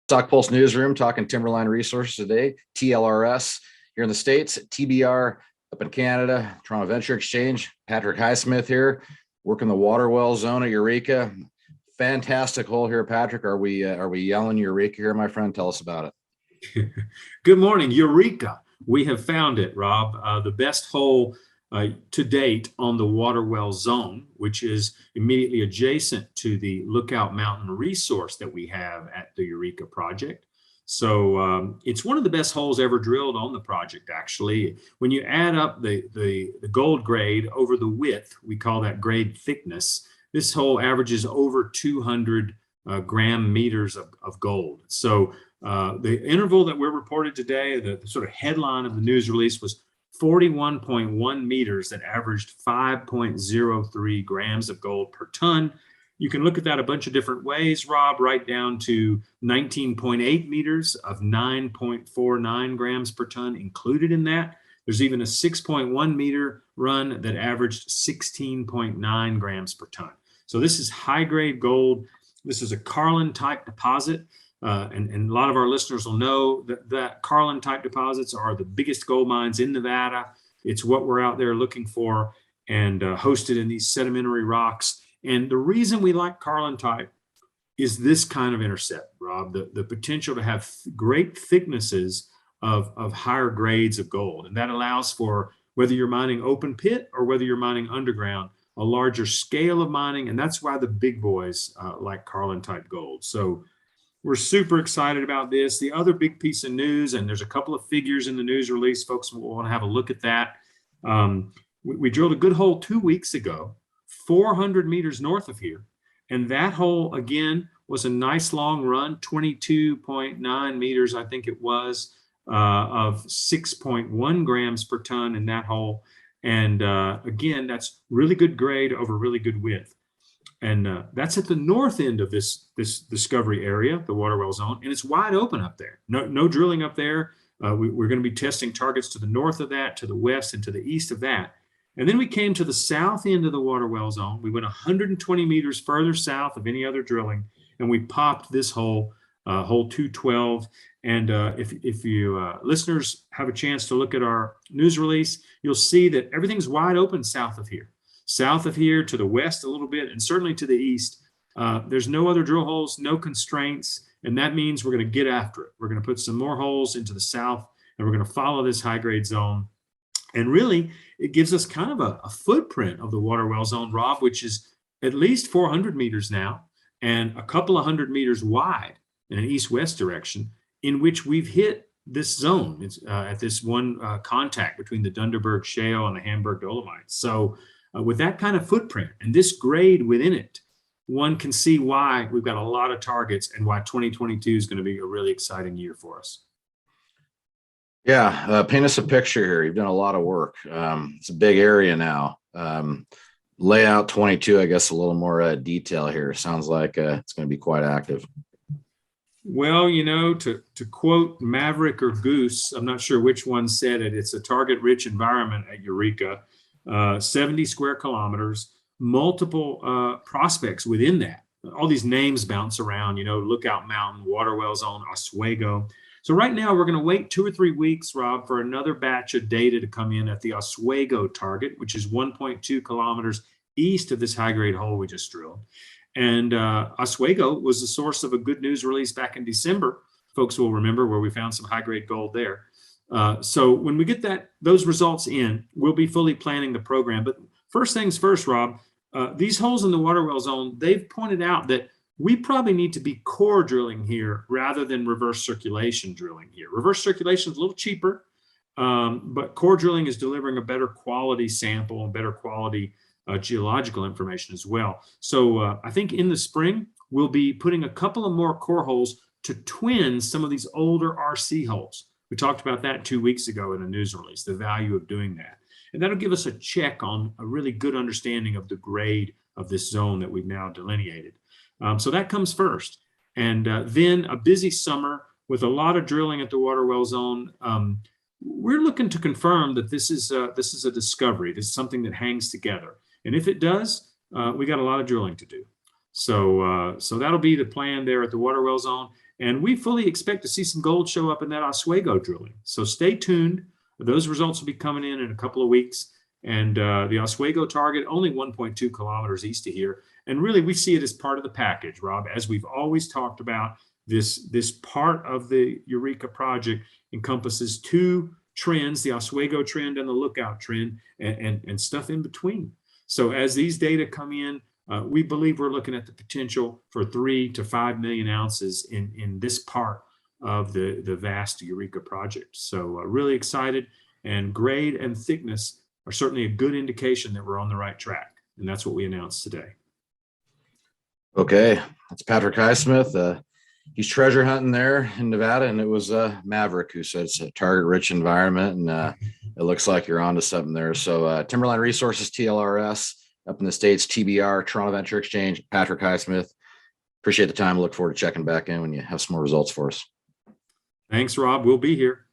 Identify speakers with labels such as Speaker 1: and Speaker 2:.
Speaker 1: StockPulse newsroom talking Timberline Resources today, TLRS here in the States, TBR up in Canada, Toronto Venture Exchange. Patrick Highsmith here, working the water well zone at Eureka. Fantastic hole here, Patrick. Are we yelling Eureka here, my friend? Tell us about
Speaker 2: it. Good morning, Eureka. We have found it, Rob. The best hole to date on the water well zone, which is immediately adjacent to the Lookout Mountain resource that we have at the Eureka Project. So it's one of the best holes ever drilled on the project, actually. When you add up the gold grade over the width, we call that grade thickness, this hole averages over 200 gram meters of gold. So the interval that we're reported today, the sort of headline of the news release was 41.1 meters that averaged 5.03 grams of gold per ton. You can look at that a bunch of different ways, Rob, right down to 19.8 meters of 9.49 grams per ton included in that. There's even a 6.1 meter run that averaged 16.9 grams per ton. So this is high-grade gold. This is a Carlin-type deposit. And a lot of our listeners will know that Carlin-type deposits are the biggest gold mines in Nevada. It's what we're out there looking for, and hosted in these sedimentary rocks. And the reason we like Carlin-type is this kind of intercept, Rob, the potential to have great thicknesses of higher grades of gold. And that allows for, whether you're mining open pit or whether you're mining underground, a larger scale of mining. And that's why the big boys like Carlin-type gold. So we're super excited about this. The other big piece of news, and there's a couple of figures in the news release, folks will want to have a look at that. We drilled a good hole 2 weeks ago, 400 meters north of here. And that hole, again, was a nice long run, 22.9 meters, I think it was, of 6.1 grams per ton in that hole. And again, that's really good grade over really good width. And that's at the north end of this discovery area, the water well zone, and it's wide open up there. No drilling up there. We're going to be testing targets to the north of that, to the west, and to the east of that. And then we came to the south end of the water well zone. We went 120 meters further south of any other drilling, and we popped this hole, hole 212. And if you listeners have a chance to look at our news release, you'll see that everything's wide open south of here. South of here, to the west a little bit, and certainly to the east. There's no other drill holes, no constraints, and that means we're going to get after it. We're going to put some more holes into the south, and we're going to follow this high-grade zone. And really, it gives us kind of a footprint of the water well zone, Rob, which is at least 400 meters now and a couple of hundred meters wide in an east-west direction, in which we've hit this zone. It's at this one contact between the Dunderberg Shale and the Hamburg Dolomites. So with that kind of footprint and this grade within it, one can see why we've got a lot of targets and why 2022 is going to be a really exciting year for us.
Speaker 1: Yeah, paint us a picture here. You've done a lot of work. It's a big area now. Layout 22, I guess a little more detail here. Sounds like it's going to be quite active.
Speaker 2: Well, you know, to quote Maverick or Goose, I'm not sure which one said it, it's a target-rich environment at Eureka. 70 square kilometers, multiple prospects within that. All these names bounce around, you know, Lookout Mountain, Water Well Zone, Oswego. So right now we're going to wait 2 or 3 weeks, Rob, for another batch of data to come in at the Oswego target, which is 1.2 kilometers east of this high-grade hole we just drilled. And Oswego was the source of a good news release back in December. Folks will remember, where we found some high-grade gold there. So when we get those results in, we'll be fully planning the program. But first things first, Rob, these holes in the water well zone, they've pointed out that we probably need to be core drilling here rather than reverse circulation drilling here. Reverse circulation is a little cheaper, but core drilling is delivering a better quality sample and better quality geological information as well. So I think in the spring, we'll be putting a couple of more core holes to twin some of these older RC holes. We talked about that 2 weeks ago in a news release, the value of doing that. And that'll give us a check on a really good understanding of the grade of this zone that we've now delineated. So that comes first. And then a busy summer with a lot of drilling at the water well zone. We're looking to confirm that this is a discovery. This is something that hangs together. And if it does, we got a lot of drilling to do. So that'll be the plan there at the water well zone. And we fully expect to see some gold show up in that Oswego drilling. So stay tuned. Those results will be coming in a couple of weeks. And the Oswego target, only 1.2 kilometers east of here. And really, we see it as part of the package, Rob. As we've always talked about, this part of the Eureka project encompasses two trends, the Oswego trend and the Lookout trend, and stuff in between. So as these data come in, we believe we're looking at the potential for 3 to 5 million ounces in this part of the vast Eureka project. So really excited, and grade and thickness are certainly a good indication that we're on the right track. And that's what we announced today.
Speaker 1: Okay, that's Patrick Highsmith. He's treasure hunting there in Nevada, and it was Maverick who said it's a target-rich environment, and it looks like you're onto something there. So Timberline Resources, TLRS, up in the States, TBR, Toronto Venture Exchange, Patrick Highsmith. Appreciate the time. Look forward to checking back in when you have some more results for us.
Speaker 2: Thanks, Rob. We'll be here.